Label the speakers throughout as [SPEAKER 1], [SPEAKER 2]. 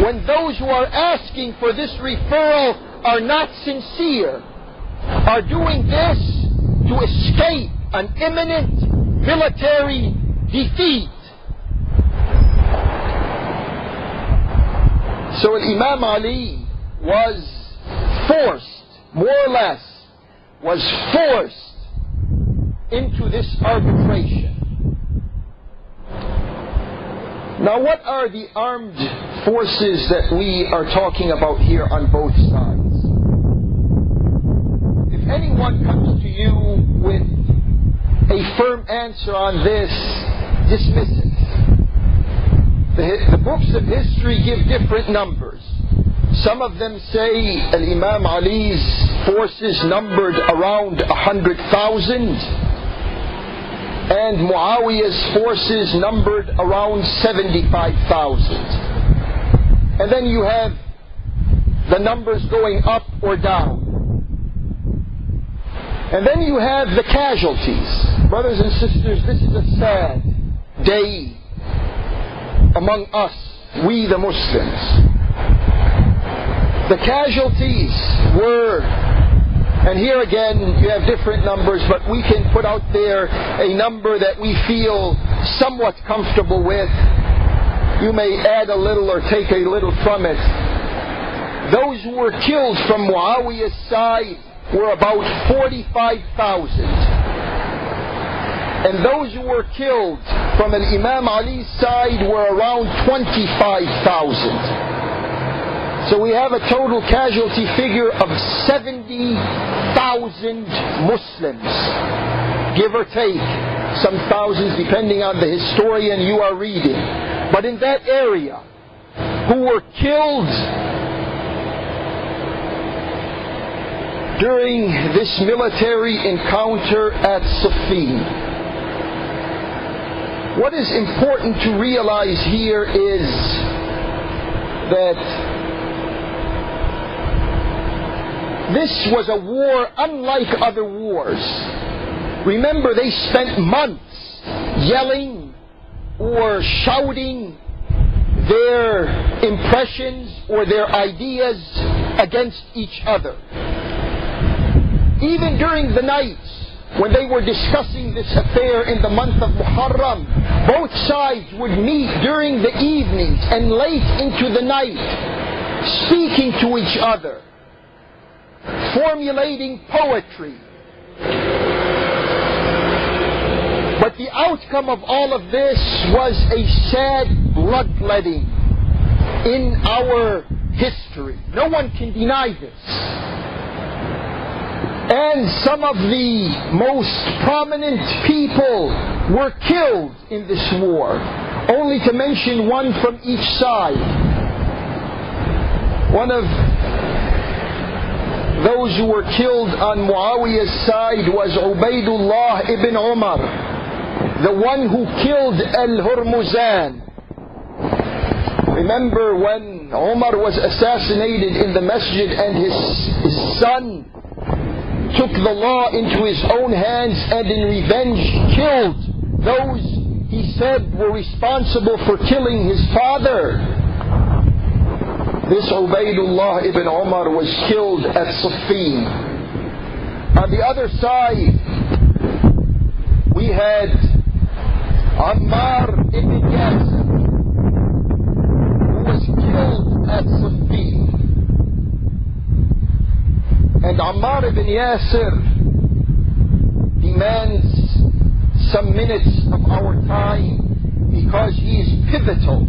[SPEAKER 1] when those who are asking for this referral are not sincere, are doing this to escape an imminent military defeat. So Imam Ali was forced, more or less, was forced into this arbitration. Now, what are the armed forces that we are talking about here on both sides? If anyone comes to you with a firm answer on this, dismiss it. The books of history give different numbers. Some of them say Imam Ali's forces numbered around 100,000, and Muawiyah's forces numbered around 75,000. And then you have the numbers going up or down. And then you have the casualties. Brothers and sisters, this is a sad day among us, we the Muslims. The casualties were, and here again you have different numbers, but we can put out there a number that we feel somewhat comfortable with. You may add a little or take a little from it. Those who were killed from Muawiyah's side were about 45,000. And those who were killed from Imam Ali's side were around 25,000. So we have a total casualty figure of 70,000 Muslims, give or take some thousands depending on the historian you are reading. But in that area, who were killed during this military encounter at Siffin. What is important to realize here is that this was a war unlike other wars. Remember, they spent months yelling or shouting their impressions or their ideas against each other. Even during the nights, when they were discussing this affair in the month of Muharram, both sides would meet during the evenings and late into the night, speaking to each other, formulating poetry. But the outcome of all of this was a sad bloodletting in our history. No one can deny this. And some of the most prominent people were killed in this war, only to mention one from each side. One of those who were killed on Muawiyah's side was Ubaydullah ibn Umar, the one who killed Al-Hurmuzan. Remember when Umar was assassinated in the masjid and his son took the law into his own hands and in revenge killed those he said were responsible for killing his father. This Ubaydullah ibn Umar was killed at Siffin. On the other side, we had Ammar ibn Yasir, who was killed at Siffin. And Ammar ibn Yasir demands some minutes of our time because he is pivotal,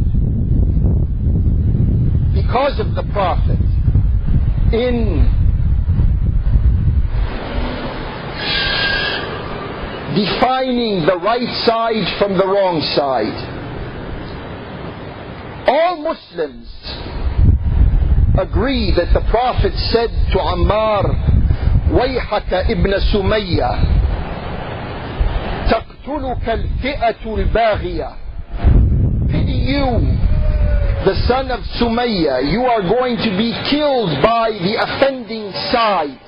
[SPEAKER 1] because of the Prophet, in defining the right side from the wrong side. All Muslims agree that the Prophet said to Ammar, وَيْحَكَ ibn Sumayya, تَقْتُلُكَ الْفِئَةُ الْبَاغِيَةُ. Pity you, the son of Sumayya, you are going to be killed by the offending side.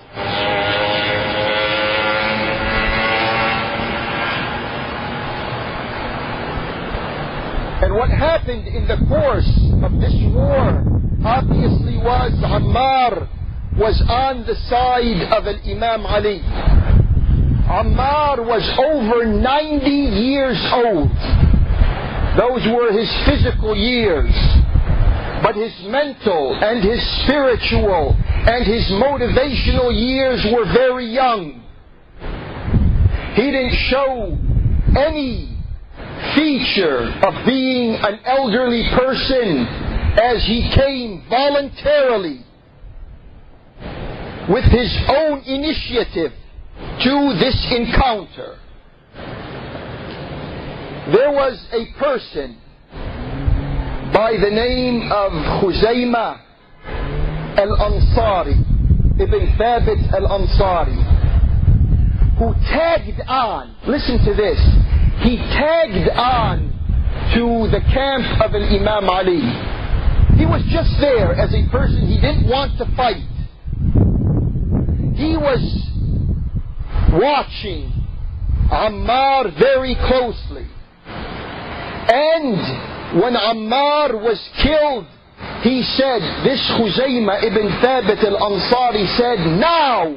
[SPEAKER 1] And what happened in the course of this war obviously was Ammar was on the side of Imam Ali. Ammar was over 90 years old. Those were his physical years. But his mental and his spiritual and his motivational years were very young. He didn't show any feature of being an elderly person as he came voluntarily with his own initiative to this encounter. There was a person by the name of Khuzaymah Al-Ansari, Ibn Thabit Al-Ansari, who tagged on, listen to this, he tagged on to the camp of Imam Ali. He was just there as a person. He didn't want to fight. He was watching Ammar very closely. And when Ammar was killed, he said, this Khuzaymah ibn Thabit al-Ansari said, now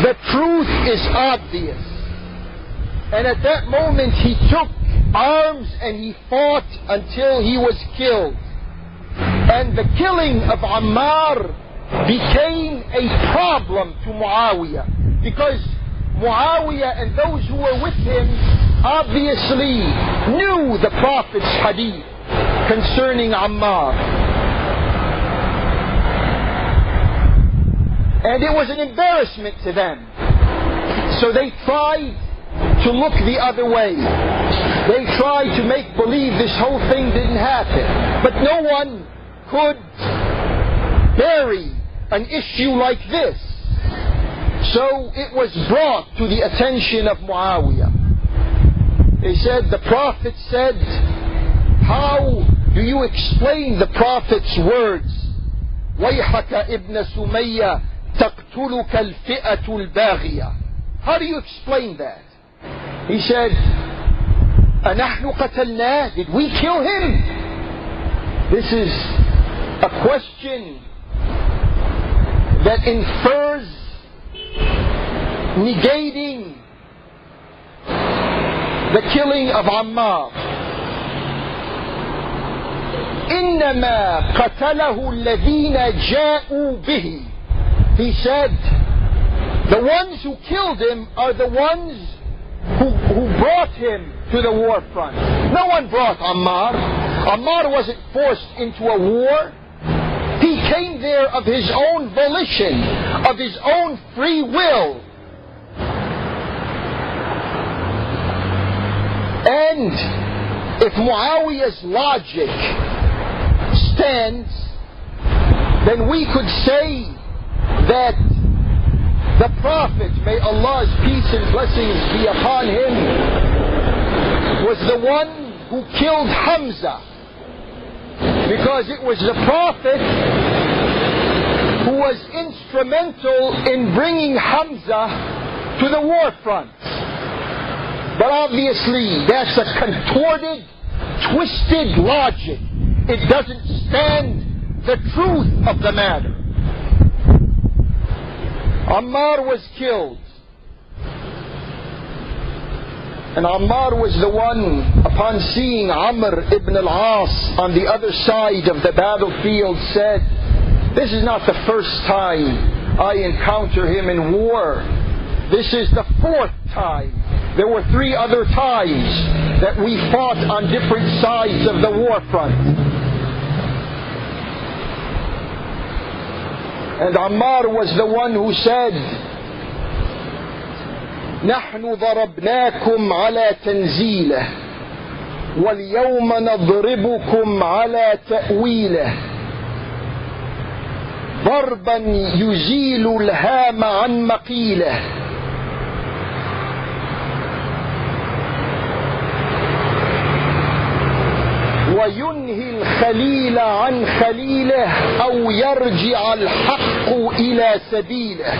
[SPEAKER 1] the truth is obvious. And at that moment he took arms and he fought until he was killed. And the killing of Ammar became a problem to Muawiyah, because Muawiyah and those who were with him obviously knew the Prophet's hadith concerning Ammar. And it was an embarrassment to them. So they tried to look the other way. They tried to make believe this whole thing didn't happen. But no one could bury an issue like this. So it was brought to the attention of Muawiyah. They said, the Prophet said, how do you explain the Prophet's words? وَيْحَكَ إِبْنَ سُمَيَّةَ تَقْتُلُكَ الْفِئَةُ الْبَاغِيَةُ. How do you explain that? He said, أَنَحْنُ قَتَلْنَاهُ. Did we kill him? This is a question that infers negating the killing of Ammar. إِنَّمَا قَتَلَهُ الَّذِينَ جَاءُوا بِهِ. He said, the ones who killed him are the ones who brought him to the war front. No one brought Ammar. Ammar wasn't forced into a war. He came there of his own volition, of his own free will. And if Muawiyah's logic stands, then we could say that the Prophet, may Allah's peace and blessings be upon him, was the one who killed Hamza. Because it was the Prophet who was instrumental in bringing Hamza to the war front. But obviously that's a contorted, twisted logic. It doesn't stand the truth of the matter. Ammar was killed. And Ammar was the one, upon seeing Amr ibn Al As on the other side of the battlefield, said, this is not the first time I encounter him in war. This is the fourth time. There were 3 other times that we fought on different sides of the war front. And Ammar was the one who said, نحن ضربناكم على تنزيله واليوم نضربكم على تأويله ضربا يزيل الهام عن مقيله وينهي الخليل عن خليله أو يرجع الحق إلى سبيله.